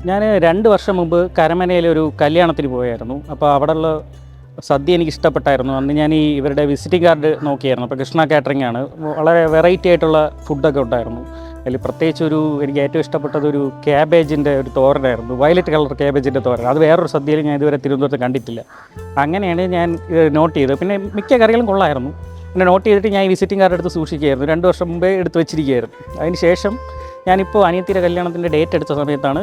ഞാൻ 2 വർഷം മുമ്പ് കരമനയിലൊരു കല്യാണത്തിന് പോയായിരുന്നു. അപ്പോൾ അവിടെയുള്ള സദ്യ എനിക്ക് ഇഷ്ടപ്പെട്ടായിരുന്നു. അന്ന് ഞാൻ ഇവരുടെ വിസിറ്റിംഗ് കാർഡ് നോക്കിയായിരുന്നു. അപ്പോൾ കൃഷ്ണ കാറ്ററിംഗ് ആണ്. വളരെ വെറൈറ്റി ആയിട്ടുള്ള ഫുഡൊക്കെ ഉണ്ടായിരുന്നു. അതിൽ പ്രത്യേകിച്ച് എനിക്ക് ഏറ്റവും ഇഷ്ടപ്പെട്ടത് ഒരു ക്യാബേജിൻ്റെ ഒരു തോരനായിരുന്നു. വയലറ്റ് കളർ ക്യാബേജിൻ്റെ തോരൻ. അത് വേറൊരു സദ്യയിൽ ഞാൻ ഇതുവരെ തിരുവനന്തപുരത്ത് കണ്ടിട്ടില്ല. അങ്ങനെയാണ് ഞാൻ നോട്ട് ചെയ്തത്. പിന്നെ മിക്ക കറികളും കൊള്ളായിരുന്നു. പിന്നെ നോട്ട് ചെയ്തിട്ട് ഞാൻ ഈ വിസിറ്റിംഗ് കാർഡ് എടുത്ത് സൂക്ഷിക്കുകയായിരുന്നു. 2 വർഷം മുമ്പേ എടുത്ത് വെച്ചിരിക്കുകയായിരുന്നു. അതിന് ശേഷം ഞാനിപ്പോൾ അനിയത്തിയുടെ കല്യാണത്തിൻ്റെ ഡേറ്റ് എടുത്ത സമയത്താണ്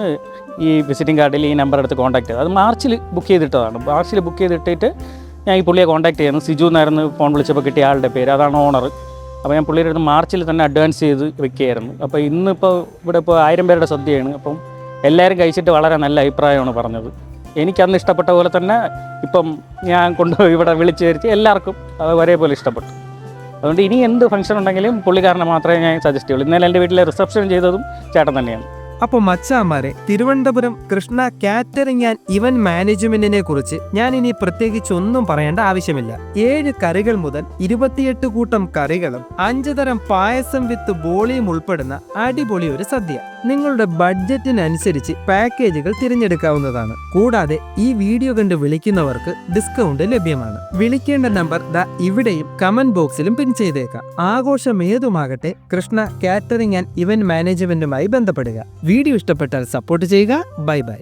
ഈ വിസിറ്റിംഗ് കാർഡിൽ ഈ നമ്പർ എടുത്ത് കോൺടാക്ട് ചെയ്തത്. അത് മാർച്ചിൽ ബുക്ക് ചെയ്തിട്ടതാണ്. മാർച്ചിൽ ബുക്ക് ചെയ്തിട്ടിട്ട് ഞാൻ ഈ പുള്ളിയെ കോൺടാക്ട് ചെയ്യുന്നു. സിജു എന്നായിരുന്നു ഫോൺ വിളിച്ചപ്പോൾ കിട്ടിയ ആളുടെ പേര്. അതാണ് ഓണർ. അപ്പോൾ ഞാൻ പുള്ളിയുടെ അടുത്ത് മാർച്ചിൽ തന്നെ അഡ്വാൻസ് ചെയ്ത് വെക്കുകയായിരുന്നു. അപ്പോൾ ഇന്നിപ്പോൾ ഇവിടെ 1000 പേരുടെ സദ്യയാണ്. അപ്പം എല്ലാവരും കഴിച്ചിട്ട് വളരെ നല്ല അഭിപ്രായമാണ് പറഞ്ഞത്. എനിക്കന്ന് ഇഷ്ടപ്പെട്ട പോലെ തന്നെ ഇപ്പം ഞാൻ കൊണ്ടുപോയി ഇവിടെ വിളിച്ചു വരുത്തി എല്ലാവർക്കും അത് ഒരേപോലെ ഇഷ്ടപ്പെട്ടു. അതുകൊണ്ട് ഇനി എന്ത് ഫംഗ്ഷൻ ഉണ്ടെങ്കിലും പുള്ളിക്കാരനെ മാത്രമേ ഞാൻ സജസ്റ്റ് ചെയ്യുള്ളൂ. ഇന്നലെ എൻ്റെ വീട്ടിലെ റിസപ്ഷൻ ചെയ്തതും ചേട്ടൻ തന്നെയാണ്. അപ്പോൾ മച്ചാമാരെ, Thiruvananthapuram Krishna catering and event മാനേജ്മെന്റിനെ കുറിച്ച് ഞാൻ ഇനി പ്രത്യേകിച്ച് ഒന്നും പറയേണ്ട ആവശ്യമില്ല. 7 കറികൾ മുതൽ 28 കൂട്ടം കറികളും 5 തരം പായസം വിത്ത് ബോളിയും ഉൾപ്പെടുന്ന അടിപൊളി ഒരു സദ്യ. നിങ്ങളുടെ ബഡ്ജറ്റിനനുസരിച്ച് പാക്കേജുകൾ തിരഞ്ഞെടുക്കാവുന്നതാണ്. കൂടാതെ ഈ വീഡിയോ കണ്ട് വിളിക്കുന്നവർക്ക് ഡിസ്കൗണ്ട് ലഭ്യമാണ്. വിളിക്കേണ്ട നമ്പർ ഇവിടെയും കമന്റ് ബോക്സിലും പിൻ ചെയ്തേക്കാം. ആഘോഷം ഏതുമാകട്ടെ, കൃഷ്ണ കാറ്ററിംഗ് ആൻഡ് ഇവന്റ് മാനേജ്മെന്റുമായി ബന്ധപ്പെടുക. വീഡിയോ ഇഷ്ടപ്പെട്ടാൽ സപ്പോർട്ട് ചെയ്യുക. Bye bye.